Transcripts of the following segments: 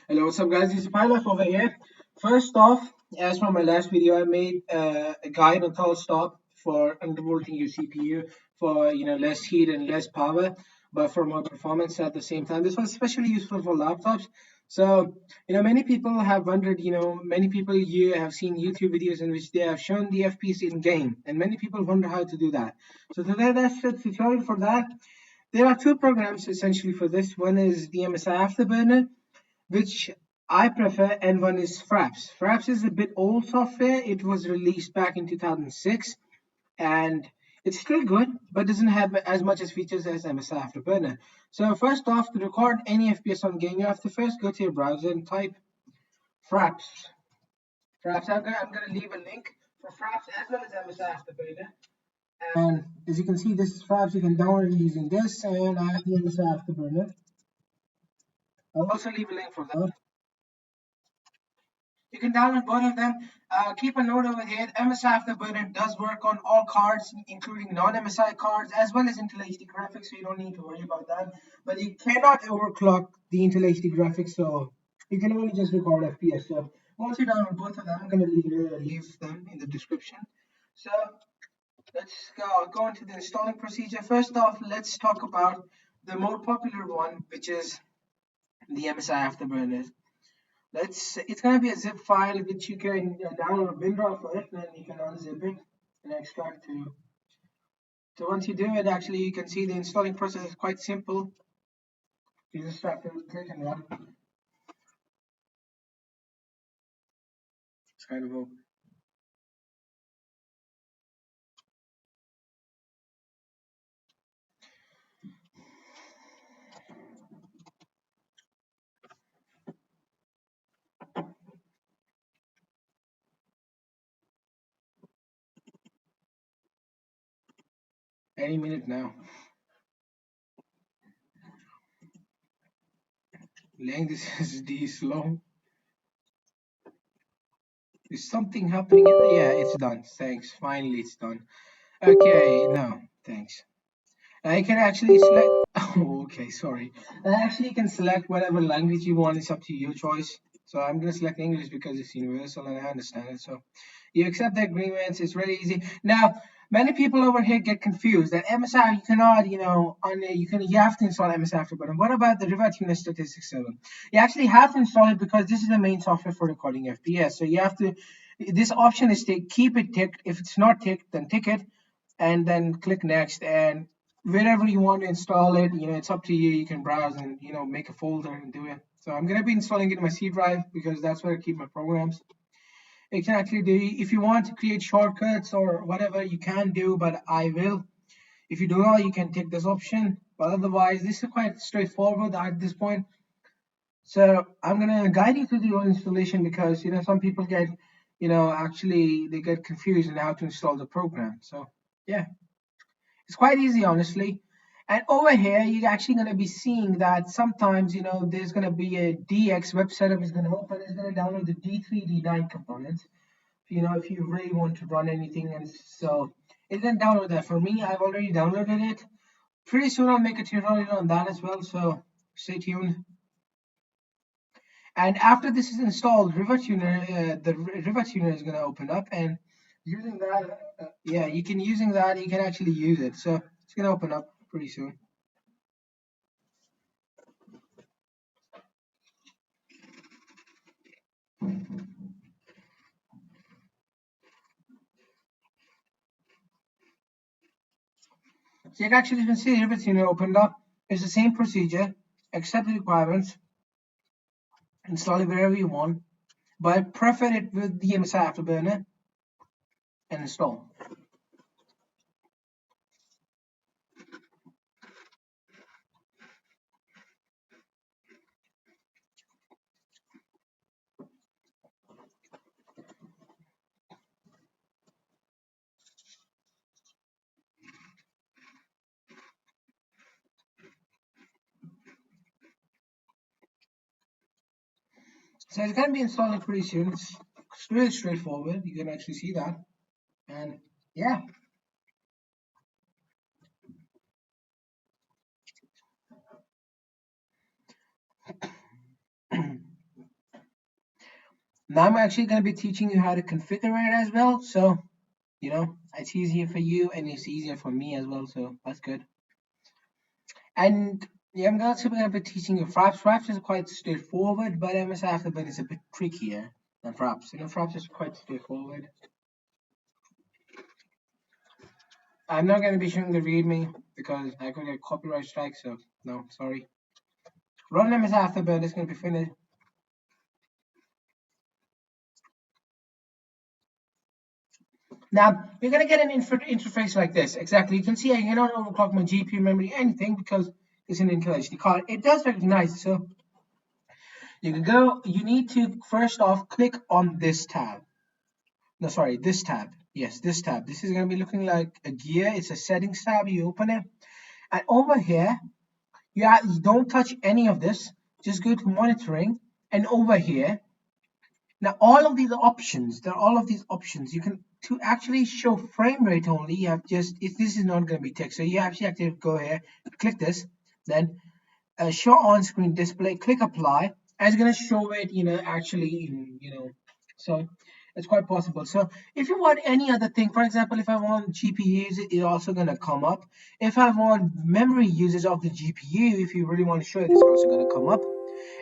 Hello, what's up, guys? This is Pilot over here. First off, as from my last video, I made a guide on thermal stop for undervolting your CPU for less heat and less power, but for more performance at the same time. This was especially useful for laptops. So, many people have wondered. Many people you have seen YouTube videos in which they have shown the FPS in game, and many people wonder how to do that. So today, that's the tutorial for that. There are two programs essentially for this. One is the MSI Afterburner, which I prefer, and one is Fraps. Fraps is a bit old software. It was released back in 2006, and it's still good, but doesn't have as much as features as MSI Afterburner. So first off, to record any FPS on game, you have to first go to your browser and type Fraps. Fraps. I'm gonna leave a link for Fraps as well as MSI Afterburner. And as you can see, this is Fraps. You can download it using this, and I have the MSI Afterburner. I'll also leave a link for that. You can download both of them. Keep a note over here. MSI Afterburner does work on all cards, including non-MSI cards, as well as Intel HD graphics, so you don't need to worry about that. But you cannot overclock the Intel HD graphics, so you can only just record FPS. So once you download both of them, I'm going to leave them in the description. So let's go into the installing procedure. First off, let's talk about the more popular one, which is the MSI Afterburner. It's gonna be a zip file which you can download a WinRAR for it, and then you can unzip it and extract to. So once you do it, actually you can see the installing process is quite simple. You just have to click and run. It's kind of open. Any minute now. Laying this SD slow. Is something happening? Yeah, it's done. Thanks. Finally, it's done. Okay, no, thanks. I can actually select. Oh, okay, sorry. Actually, you can select whatever language you want. It's up to your choice. So I'm gonna select English because it's universal and I understand it. So you accept the agreements. It's really easy. Now, many people over here get confused that MSI you cannot, you have to install MSI Afterburner. What about the River Tuner Statistics 7? You actually have to install it because this is the main software for recording FPS. So you have to. This option is to keep it ticked. If it's not ticked, then tick it, and then click next. And wherever you want to install it, it's up to you. You can browse and make a folder and do it. So I'm gonna be installing it in my C drive because that's where I keep my programs. You can actually do, if you want to create shortcuts or whatever, you can do, but I will. If you do not, you can take this option, but otherwise this is quite straightforward at this point. So I'm gonna guide you through the installation because some people get actually they get confused in how to install the program. So yeah, it's quite easy, honestly. And over here, you're actually going to be seeing that sometimes, there's going to be a DX web setup is going to open. It's going to download the D3, D9 components. If you really want to run anything, and so it's going to download that. For me, I've already downloaded it. Pretty soon, I'll make a tutorial on that as well. So stay tuned. And after this is installed, the River Tuner is going to open up, and using that, yeah, you can actually use it. So it's going to open up pretty soon. So you can actually see everything opened up. It's the same procedure, accept the requirements, install it wherever you want, but I prefer it with the MSI Afterburner and install. So it's going to be installing pretty soon. It's really straightforward. You can actually see that. And yeah. Now I'm actually going to be teaching you how to configure it as well. So, it's easier for you and it's easier for me as well. So that's good. And yeah, I'm also going to be teaching you Fraps. Fraps is quite straightforward, but MSI Afterburner is a bit trickier than Fraps. Fraps is quite straightforward. I'm not going to be showing the README because I could get copyright strike. So no, sorry. Run MSI Afterburner is going to be finished. Now, you're going to get an interface like this. Exactly. You can see I cannot overclock my GPU memory, anything, because it's an Intel HD card. It does recognize, so you can go, you need to first off click on this tab. No, sorry, this tab. Yes, this tab. This is going to be looking like a gear. It's a settings tab. You open it. And over here, you don't touch any of this. Just go to monitoring. And over here, now all of these options, there are all of these options. You can to actually show frame rate only. You have just if this is not going to be text, so you actually have to go here, click this, then show on screen display. Click apply, and it's going to show it. Actually, so it's quite possible. So if you want any other thing, for example, if I want GPU usage, it's also going to come up. If I want memory usage of the GPU, if you really want to show it, it's also going to come up.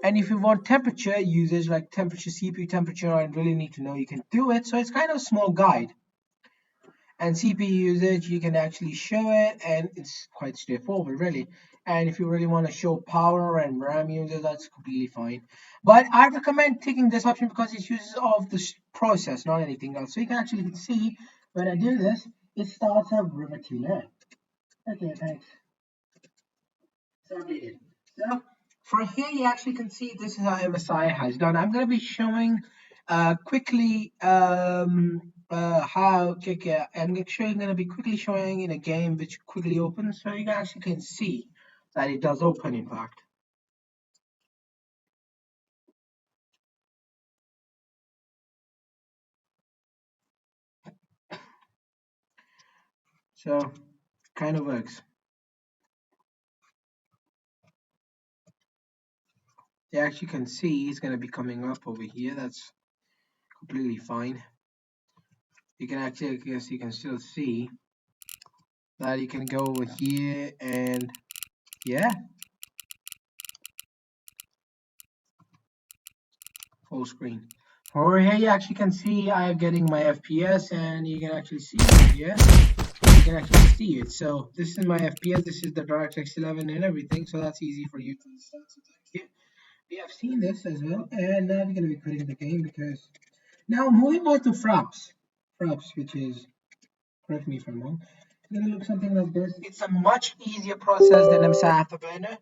And if you want temperature usage, like temperature, CPU temperature, and really need to know, you can do it. So it's kind of a small guide. And CPU usage, you can actually show it, and it's quite straightforward, really. And if you really want to show power and RAM usage, that's completely fine. But I recommend taking this option because it uses of the process, not anything else. So you can actually see when I do this, it starts a river tuner. Okay, thanks. So updated. So for here, you actually can see this is how MSI has done. I'm going to be showing quickly how I'm going to be quickly showing in a game which quickly opens, so you actually can see that it does open. In fact, so kind of works. You actually can see it's going to be coming up over here. That's completely fine. You can actually, I guess you can still see that you can go over here and yeah, full screen. Over here, you actually can see I'm getting my FPS, and you can actually see it here. You can actually see it. So this is my FPS. This is the DirectX 11 and everything. So that's easy for you to understand. So thank you. We have seen this as well, and now we're going to be quitting the game because now moving on to Fraps. Fraps, which is, correct me if I'm wrong, it's going to look something like this. It's a much easier process than MSI Afterburner.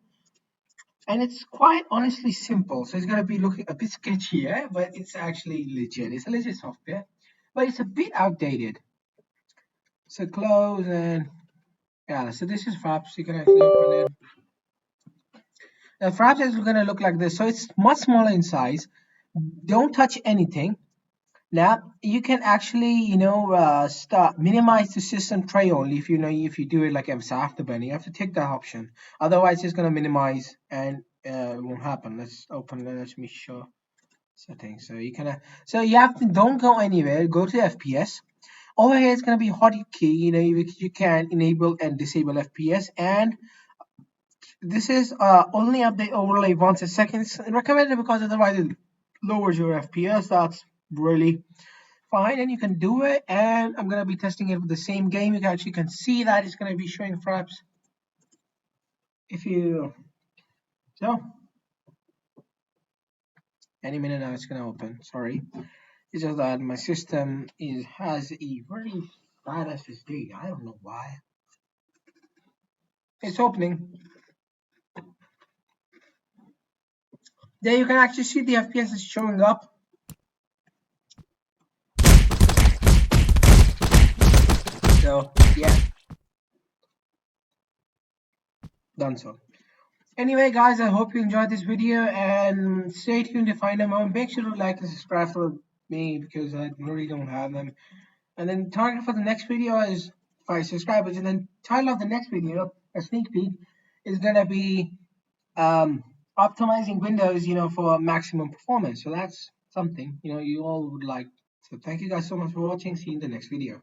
And it's quite honestly simple. So it's going to be looking a bit sketchy here, but it's actually legit. It's a legit software, but it's a bit outdated. So close and yeah, so this is Fraps. You can actually open it. Now Fraps is going to look like this. So it's much smaller in size. Don't touch anything. Now you can actually, start minimize the system tray only if you do it like MSI Afterburner. You have to take that option. Otherwise, it's going to minimize and it won't happen. Let's open it. Let me show settings. So you can so you have to don't go anywhere. Go to FPS. Over here it's going to be hotkey. You can enable and disable FPS, and this is only update overlay once a second. It's recommended because otherwise it lowers your FPS. That's really fine, and you can do it. And I'm going to be testing it with the same game. You actually can see that it's going to be showing Fraps. If you so any minute now it's going to open. Sorry. It's just that my system has a very bad SSD. I don't know why. It's opening. There you can actually see the FPS is showing up. So yeah, done so. Anyway, guys, I hope you enjoyed this video and stay tuned to find out more. Make sure to like and subscribe for me because I really don't have them. And then target for the next video is 5 subscribers. And then title of the next video, a sneak peek, is gonna be optimizing Windows, for maximum performance. So that's something you all would like. So thank you guys so much for watching. See you in the next video.